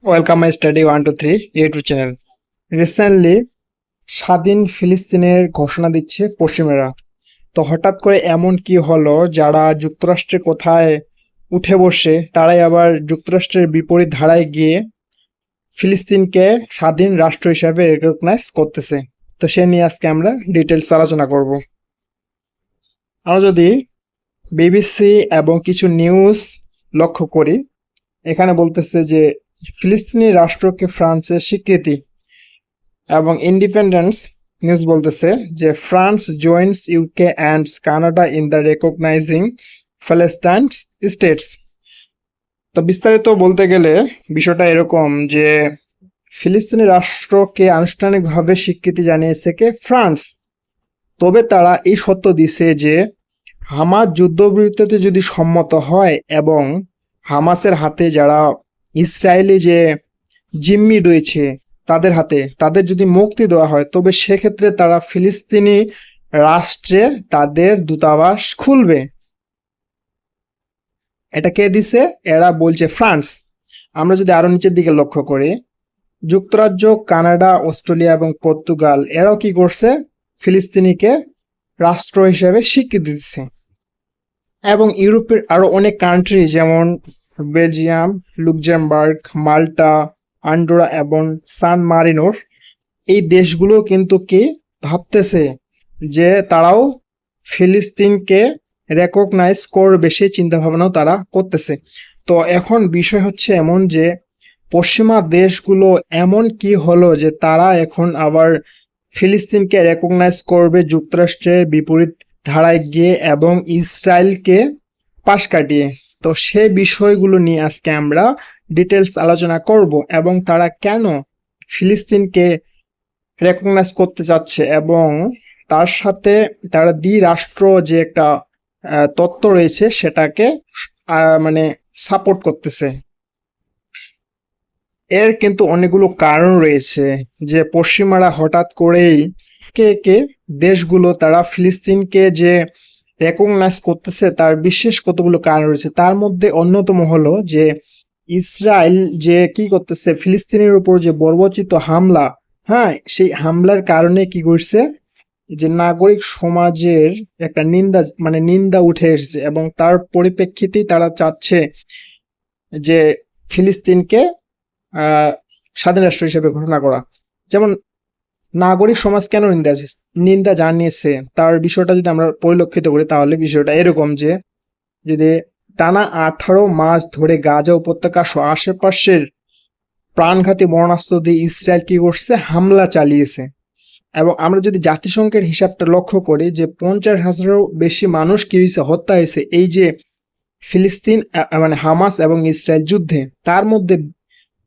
Welcome my study 1 2 3 YouTube channel. Recently স্বাধীন ফিলিস্তিনের ঘোষণা দিচ্ছে পশ্চিমেরা। তো হঠাৎ করে এমন কি হলো, যারা যুক্তরাষ্ট্রের কোথায় উঠে বসে তারাই আবার যুক্তরাষ্ট্রের বিপরীত ধারায় গিয়ে ফিলিস্তিনকে স্বাধীন রাষ্ট্র হিসেবে রেকগনাইজ করতেছে। তো সে নিয়ে আজকে আমরা ডিটেলস আলোচনা করব। আমরা যদি বিবিসি এবং কিছু নিউজ লক্ষ্য করি, এখানে বলতেছে যে ফিলিস্তিনি রাষ্ট্রকে ফ্রান্সের স্বীকৃতি, এবং ইন্ডিপেন্ডেন্স নিউজ বলতেছে যে France joins UK and Canada in the recognising Palestine states. তো বিস্তারিত বলতে গেলে বিষয়টা এরকম যে ফিলিস্তিনি রাষ্ট্রকে আনুষ্ঠানিকভাবে স্বীকৃতি জানিয়েছে কে ফ্রান্স। তবে তারা এই সত্য দিছে যে হামাস যুদ্ধবিরতিতে যদি সম্মত হয় এবং হামাসের হাতে যারা ইসরায়েলি যে জিম্মি রয়েছে তাদের যদি মুক্তি দেওয়া হয়, তবে সেক্ষেত্রে তারা ফিলিস্তিনি রাষ্ট্রে তাদের দূতাবাস খুলবে। এটা কে দিছে? এরা বলছে ফ্রান্স। আমরা যদি আরো নিচের দিকে লক্ষ্য করি, যুক্তরাজ্য, কানাডা, অস্ট্রেলিয়া এবং পর্তুগাল এরাও কি করছে? ফিলিস্তিনিকে রাষ্ট্র হিসেবে স্বীকৃতি দিচ্ছে। এবং ইউরোপের আরো অনেক কান্ট্রি যেমন বেলজিয়াম, লুক্সেমবার্গ, মাল্টা, আন্ডোরা এবং সান মারিনোর এই দেশগুলো কিন্তু কি ভাবতেছে যে তারাও ফিলিস্তিনকে রেকগনাইজ করবে, সেই চিন্তা ভাবনাও তারা করতেছে। তো এখন বিষয় হচ্ছে এমন যে পশ্চিমা দেশগুলো এমন কি হলো যে তারা এখন আবার ফিলিস্তিনকে রেকগনাইজ করবে যুক্তরাষ্ট্রের বিপরীত ধারায় গিয়ে এবং ইসরায়েলকে পাশ কাটিয়ে। তো সেই বিষয়গুলো নিয়ে আজকে আমরা ডিটেলস আলোচনা করব, এবং তারা কেন ফিলিস্তিনকে রেকগনাইজ করতে চাচ্ছে এবং তার সাথে তারা দ্বিরাষ্ট্র যে একটা তত্ত্ব রয়েছে সেটাকে মানে সাপোর্ট করতেছে। এর কিন্তু অনেকগুলো কারণ রয়েছে যে পশ্চিমারা হঠাৎ করেই কে দেশগুলো তারা ফিলিস্তিনকে যে রেকগনাইজ করতেছে তার বিশেষ কতগুলো কারণ রয়েছে। তার মধ্যে অন্যতম হলো যে ইসরায়েল যে কি করতেছে ফিলিস্তিনের উপর যে বর্বরচিত হামলা, হ্যাঁ, সেই হামলার কারণে কি করছে যে নাগরিক সমাজের একটা নিন্দা উঠে এসেছে, এবং তার পরিপ্রেক্ষিতেই তারা চাচ্ছে যে ফিলিস্তিনকে স্বাধীন রাষ্ট্র হিসেবে ঘোষণা করা। যেমন নাগরিক সমাজ কেন নিন্দা জানিয়েছে তার বিষয়টা যদি আমরা পরিলক্ষিত করি, তাহলে বিষয়টা এরকম যে যদি টানা 18 মাস ধরে গাজা উপত্যকা সহ আশেপাশের প্রাণঘাতী মরণাস্ত্র দিয়ে ইসরায়েল কি করছে? হামলা চালিয়েছে। এবং আমরা যদি জাতিসংঘের হিসাবটা লক্ষ্য করি যে 50,000-এরও বেশি মানুষ কি হয়েছে? হত্যা হয়েছে এই যে ফিলিস্তিন মানে হামাস এবং ইসরায়েল যুদ্ধে। তার মধ্যে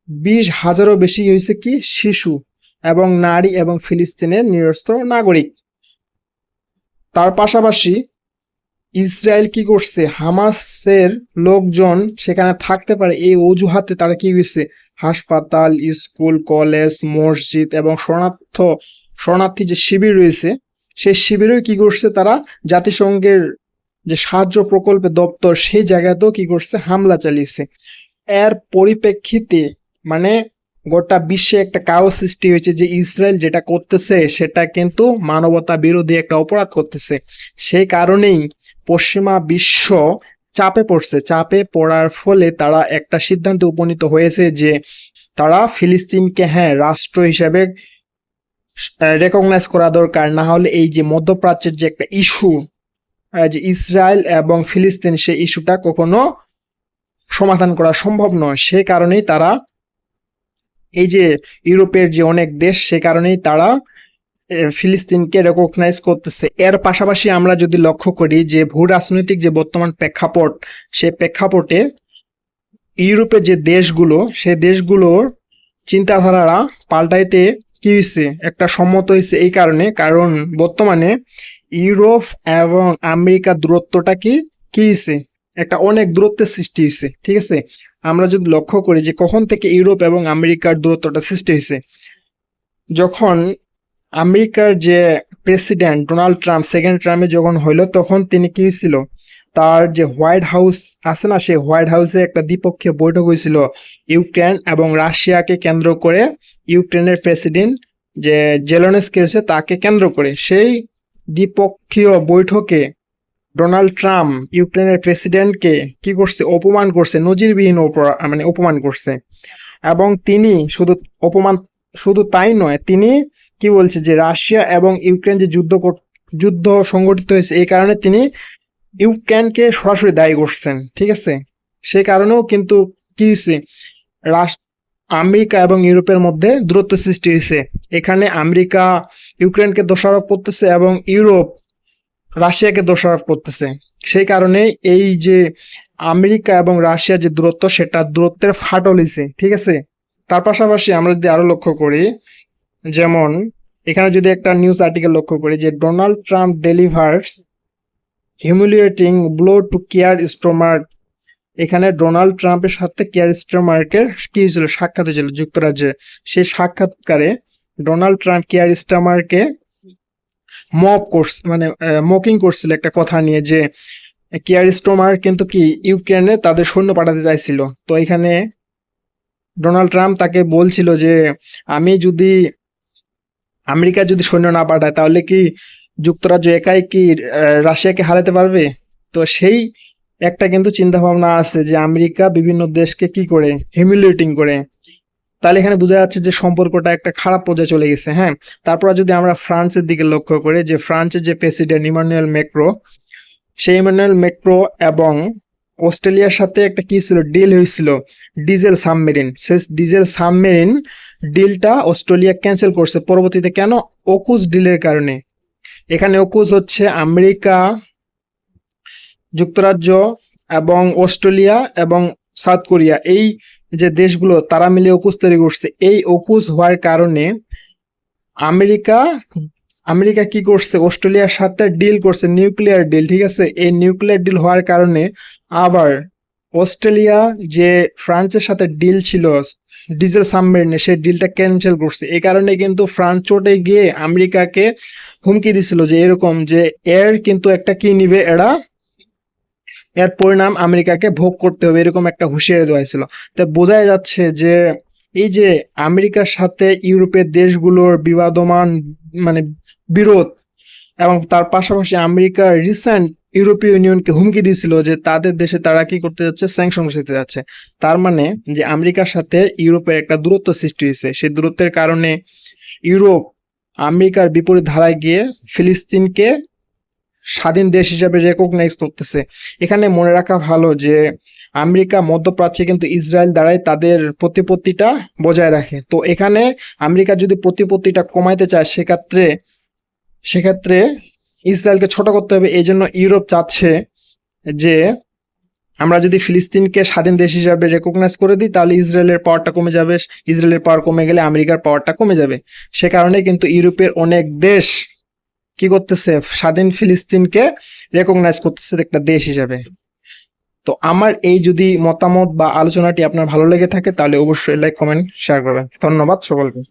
20,000-এরও বেশি হয়েছে কি? শিশু এবং নারী এবং ফিলিস্তিনের নিরস্ত্র নাগরিক। তার পাশাপাশি ইসরায়েল কি করছে? হামাসের লোকজন সেখানে থাকতে পারে এই অজুহাতে তারা কি হয়েছে? হাসপাতাল, স্কুল, কলেজ, মসজিদ এবং শরণার্থী যে শিবির রয়েছে সেই শিবিরেও কি করছে? তারা জাতিসংঘের যে সাহায্য প্রকল্পে দপ্তর সেই জায়গাতেও কি করছে? হামলা চালিয়েছে। এর পরিপ্রেক্ষিতে মানে গোটা বিশ্বে একটা কাও সৃষ্টি হয়েছে যে ইসরায়েল যেটা করতেছে সেটা কিন্তু মানবতা বিরোধী একটা অপরাধ করতেছে। সেই কারণেই পশ্চিমা বিশ্ব চাপে পড়ার ফলে তারা একটা সিদ্ধান্তে উপনীত হয়েছে যে তারা ফিলিস্তিনকে রাষ্ট্র হিসেবে রেকগনাইজ করা দরকার। না হলে এই যে মধ্যপ্রাচ্যের যে একটা ইস্যু, যে ইসরায়েল এবং ফিলিস্তিন, সেই ইস্যুটা কখনো সমাধান করা সম্ভব নয়। সে কারণেই তারা এই যে ইউরোপের যে অনেক দেশ, সে কারণেই তারা ফিলিস্তিনকে রেকগনাইজ করতেছে। এর পাশাপাশি আমরা যদি লক্ষ্য করি যে ভূ রাজনৈতিক যে বর্তমান প্রেক্ষাপট, সে প্রেক্ষাপটে ইউরোপের যে দেশগুলো, সে দেশগুলোর চিন্তাধারা পাল্টাইতে কি হয়েছে? একটা সম্মত হয়েছে। এই কারণ বর্তমানে ইউরোপ এবং আমেরিকার দূরত্বটা কি হয়েছে? একটা অনেক দূরত্বের সৃষ্টি হয়েছে। ঠিক আছে, আমরা যদি লক্ষ্য করি যে কখন থেকে ইউরোপ এবং আমেরিকার দূরত্বটা সৃষ্টি হয়েছে, যখন আমেরিকার যে প্রেসিডেন্ট ডোনাল্ড ট্রাম্প সেকেন্ড টার্মে যখন হইলো, তখন তিনি কি ছিল? তার যে হোয়াইট হাউস আছে না, সেই হোয়াইট হাউসে একটা দ্বিপক্ষীয় বৈঠক হয়েছিল ইউক্রেন এবং রাশিয়াকে কেন্দ্র করে। ইউক্রেনের প্রেসিডেন্ট যে জেলেনস্কি রয়েছে তাকে কেন্দ্র করে সেই দ্বিপক্ষীয় বৈঠকে ডোনাল্ড ট্রাম্প ইউক্রেনের প্রেসিডেন্টকে কি করছে, অপমান করছে, নজিরবিহীন মানে অপমান করছে। এবং তিনি শুধু তাই নয়, তিনি কি বলছে যে রাশিয়া এবং ইউক্রেন যে যুদ্ধ সংগঠিত হয়েছে এই কারণে তিনি ইউক্রেনকে সরাসরি দায়ী করছেন, ঠিক আছে। সেই কারণেও কিন্তু কি হয়েছে, আমেরিকা এবং ইউরোপের মধ্যে দূরত্ব সৃষ্টি হয়েছে। এখানে আমেরিকা ইউক্রেনকে দোষারোপ করতেছে এবং ইউরোপ রাশিয়াকে দোষারোপ করতেছে। সেই কারণে এই যে আমেরিকা এবং রাশিয়ার যে দূরত্ব, সেটা দূরত্বের ফাটল হয়েছে, ঠিক আছে। তার পাশাপাশি আমরা যদি আরো লক্ষ্য করি, যেমন এখানে যদি একটা নিউজ আর্টিকেল লক্ষ্য করি যে Donald Trump delivers humiliating blow to Keir Starmer. এখানে ডোনাল্ড ট্রাম্পের সাথে কিয়ার স্টারমার্কের কি হয়েছিল, সাক্ষাৎ হয়েছিল যুক্তরাজ্যে। সেই সাক্ষাৎকারে ডোনাল্ড ট্রাম্প কিয়ার স্টারমারকে মকিং করছিল একটা কথা নিয়ে, যে কিয়ার স্টারমার কিন্তু কি ইউক্রেনে তাদের সৈন্য পাঠাতে চাইছিল। তো এখানে ডোনাল্ড ট্রাম্প তাকে বলছিল যে আমেরিকা যদি সৈন্য না পাঠায় তাহলে কি যুক্তরাজ্য একাই কি রাশিয়াকে হারাতে পারবে। তো সেই একটা কিন্তু চিন্তা ভাবনা আছে যে আমেরিকা বিভিন্ন দেশকে কি করে, হিউমিলিয়েটিং করে। তাহলে এখানে বোঝা যাচ্ছে যে সম্পর্কটা একটা খারাপ পর্যায়ে চলে গেছে। হ্যাঁ, তারপর যদি আমরা ফ্রান্সের দিকে লক্ষ্য করি, যে ফ্রান্সের যে প্রেসিডেন্ট ইমানুয়েল ম্যাক্রো, সেই ইমানুয়েল ম্যাক্রো এবং অস্ট্রেলিয়ার সাথে একটা কি ছিল, ডিল হয়েছিল ডিজেল সাবমেরিন। সেই ডিজেল সাবমেরিন ডিলটা অস্ট্রেলিয়া ক্যান্সেল করছে পরবর্তীতে। কেন? অকুজ ডিলের কারণে। এখানে অকুজ হচ্ছে আমেরিকা, যুক্তরাজ্য এবং অস্ট্রেলিয়া এবং সাউথ কোরিয়া, এই যে দেশগুলো তারা মিলে অকুজ তৈরি করছে। এই অকুজ হওয়ার কারণে আমেরিকা কি করছে, অস্ট্রেলিয়ার সাথে ডিল করছে, নিউক্লিয়ার ডিল, ঠিক আছে। এই নিউক্লিয়ার ডিল হওয়ার কারণে আবার অস্ট্রেলিয়া যে ফ্রান্সের সাথে ডিল ছিল ডিজেল সাবমেরিনে, সেই ডিলটা ক্যান্সেল করছে। এই কারণে কিন্তু ফ্রান্স চটে গিয়ে আমেরিকাকে হুমকি দিছিল যে এরকম যে এর কিন্তু একটা কি নিবে, এর পরিণাম আমেরিকাকে ভোগ করতে হবে, এরকম একটা হুঁশিয়ারি দেওয়া হয়েছিল। তা বোঝাই যাচ্ছে যে এই যে আমেরিকার সাথে ইউরোপের দেশগুলোর মানে বিরোধ, এবং তার পাশাপাশি আমেরিকা রিসেন্ট ইউরোপীয় ইউনিয়নকে হুমকি দিয়েছিল যে তাদের দেশে তারা কি করতে যাচ্ছে, স্যাংশন বসাতে যাচ্ছে। তার মানে যে আমেরিকার সাথে ইউরোপের একটা দূরত্ব সৃষ্টি হয়েছে। সেই দূরত্বের কারণে ইউরোপ আমেরিকার বিপরীত ধারায় গিয়ে ফিলিস্তিনকে স্বাধীন দেশ হিসাবে রেকগনাইজ করতেছে। এখানে মনে রাখা ভালো যে আমেরিকা মধ্যপ্রাচ্যে কিন্তু ইসরায়েল দ্বারাই তাদের প্রতিপত্তিটা বজায় রাখে। তো এখানে আমেরিকা যদি প্রতিপত্তিটা কমাইতে চায়, সেক্ষেত্রে ইসরায়েলকে ছোট করতে হবে। এই জন্য ইউরোপ চাচ্ছে যে আমরা যদি ফিলিস্তিনকে স্বাধীন দেশ হিসাবে রেকগনাইজ করে দিই তাহলে ইসরায়েলের পাওয়ারটা কমে যাবে, ইসরায়েলের পাওয়ার কমে গেলে আমেরিকার পাওয়ারটা কমে যাবে। সে কারণে কিন্তু ইউরোপের অনেক দেশ কি করতেছে, স্বাধীন ফিলিস্তিনকে রেকগনাইজ করতেছে একটা দেশ হিসাবে। তো আমার এই যদি মতামত বা আলোচনাটি আপনার ভালো লেগে থাকে তাহলে অবশ্যই লাইক, কমেন্ট, শেয়ার করবেন। ধন্যবাদ সকলকে।